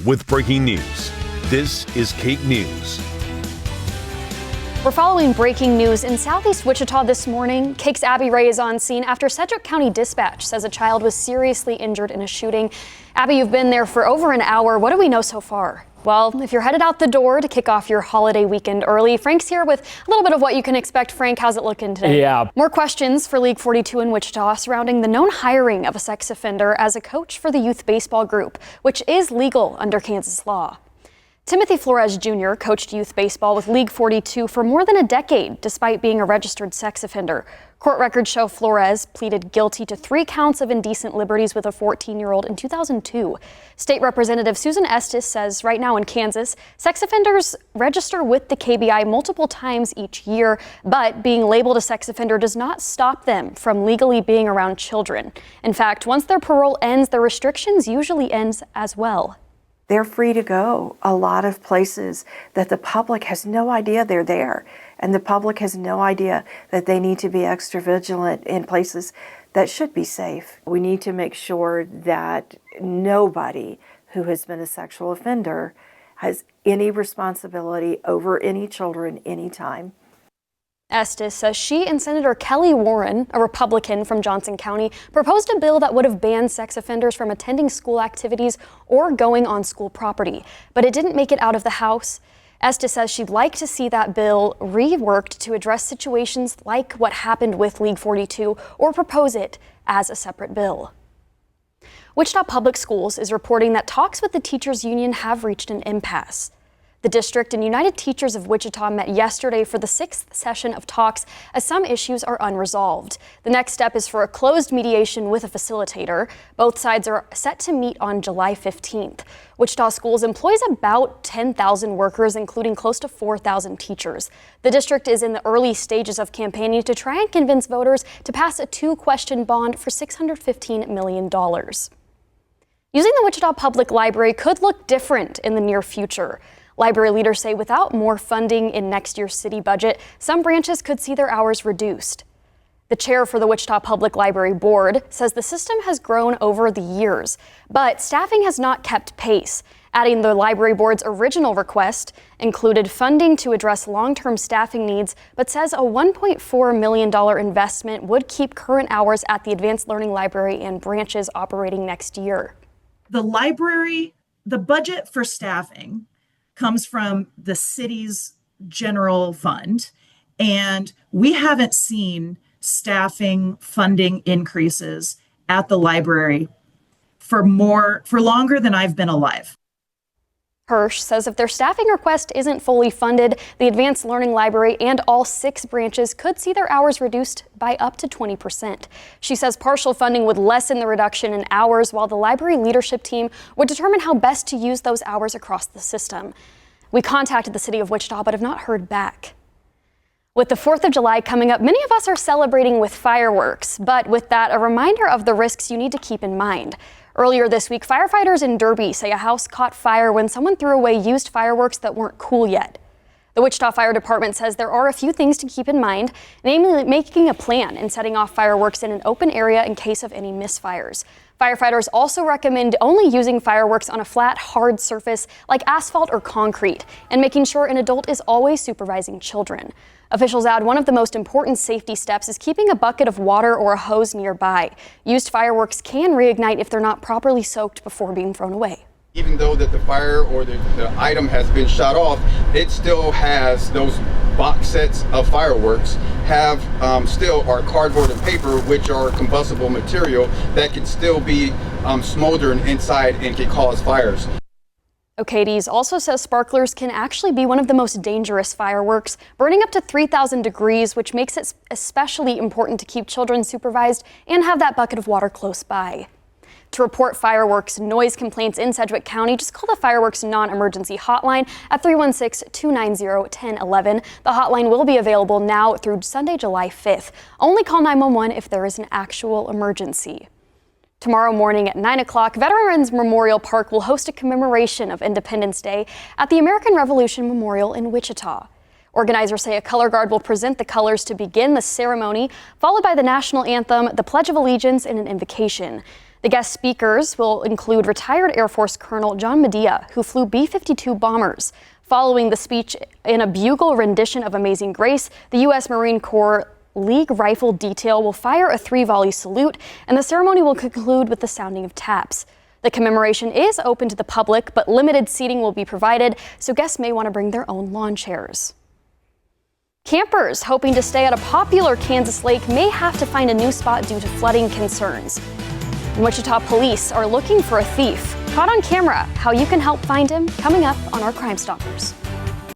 with breaking news. This is Cape News. We're following breaking news in southeast Wichita this morning. KAKE's Abby Ray is on scene after Sedgwick County Dispatch says a child was seriously injured in a shooting. Abby, you've been there for over an hour. What do we know so far? Well, if you're headed out the door to kick off your holiday weekend early, Frank's here with a little bit of what you can expect. Frank, how's it looking today? Yeah. More questions for League 42 in Wichita surrounding the known hiring of a sex offender as a coach for the youth baseball group, which is legal under Kansas law. Timothy Flores Jr. coached youth baseball with League 42 for more than a decade, despite being a registered sex offender. Court records show Flores pleaded guilty to 3 counts of indecent liberties with a 14-year-old in 2002. State Representative Susan Estes says right now in Kansas, sex offenders register with the KBI multiple times each year, but being labeled a sex offender does not stop them from legally being around children. In fact, once their parole ends, their restrictions usually ends as well. They're free to go a lot of places that the public has no idea they're there. And the public has no idea that they need to be extra vigilant in places that should be safe. We need to make sure that nobody who has been a sexual offender has any responsibility over any children anytime. Estes says she and Senator Kelly Warren, a Republican from Johnson County, proposed a bill that would have banned sex offenders from attending school activities or going on school property, but it didn't make it out of the House. Estes says she'd like to see that bill reworked to address situations like what happened with League 42 or propose it as a separate bill. Wichita Public Schools is reporting that talks with the teachers union have reached an impasse. The district and United Teachers of Wichita met yesterday for the 6th session of talks as some issues are unresolved. The next step is for a closed mediation with a facilitator. Both sides are set to meet on July 15th. Wichita Schools employs about 10,000 workers, including close to 4,000 teachers. The district is in the early stages of campaigning to try and convince voters to pass a 2-question bond for $615 million. Using the Wichita Public Library could look different in the near future. Library leaders say without more funding in next year's city budget, some branches could see their hours reduced. The chair for the Wichita Public Library Board says the system has grown over the years, but staffing has not kept pace. Adding the library board's original request included funding to address long-term staffing needs, but says a $1.4 million investment would keep current hours at the Advanced Learning Library and branches operating next year. The library, the budget for staffing comes from the city's general fund, and we haven't seen staffing funding increases at the library for longer than I've been alive. Hirsch says if their staffing request isn't fully funded, the Advanced Learning Library and all 6 branches could see their hours reduced by up to 20%. She says partial funding would lessen the reduction in hours, while the library leadership team would determine how best to use those hours across the system. We contacted the city of Wichita, but have not heard back. With the 4th of July coming up, many of us are celebrating with fireworks, but with that, a reminder of the risks you need to keep in mind. Earlier this week, firefighters in Derby say a house caught fire when someone threw away used fireworks that weren't cool yet. The Wichita Fire Department says there are a few things to keep in mind, namely making a plan and setting off fireworks in an open area in case of any misfires. Firefighters also recommend only using fireworks on a flat, hard surface like asphalt or concrete, and making sure an adult is always supervising children. Officials add one of the most important safety steps is keeping a bucket of water or a hose nearby. Used fireworks can reignite if they're not properly soaked before being thrown away. Even though that the fire or the item has been shot off, it still has those box sets of fireworks have still are cardboard and paper, which are combustible material that can still be smoldering inside and can cause fires. O'Cades also says sparklers can actually be one of the most dangerous fireworks, burning up to 3,000 degrees, which makes it especially important to keep children supervised and have that bucket of water close by. To report fireworks noise complaints in Sedgwick County, just call the Fireworks Non-Emergency Hotline at 316-290-1011. The hotline will be available now through Sunday, July 5th. Only call 911 if there is an actual emergency. Tomorrow morning at 9 o'clock, Veterans Memorial Park will host a commemoration of Independence Day at the American Revolution Memorial in Wichita. Organizers say a color guard will present the colors to begin the ceremony, followed by the national anthem, the Pledge of Allegiance, and an invocation. The guest speakers will include retired Air Force Colonel John Medea, who flew B-52 bombers. Following the speech in a bugle rendition of Amazing Grace, the U.S. Marine Corps League Rifle Detail will fire a 3-volley salute, and the ceremony will conclude with the sounding of taps. The commemoration is open to the public, but limited seating will be provided, so guests may want to bring their own lawn chairs. Campers hoping to stay at a popular Kansas lake may have to find a new spot due to flooding concerns. Wichita police are looking for a thief. Caught on camera, how you can help find him, coming up on our Crime Stoppers.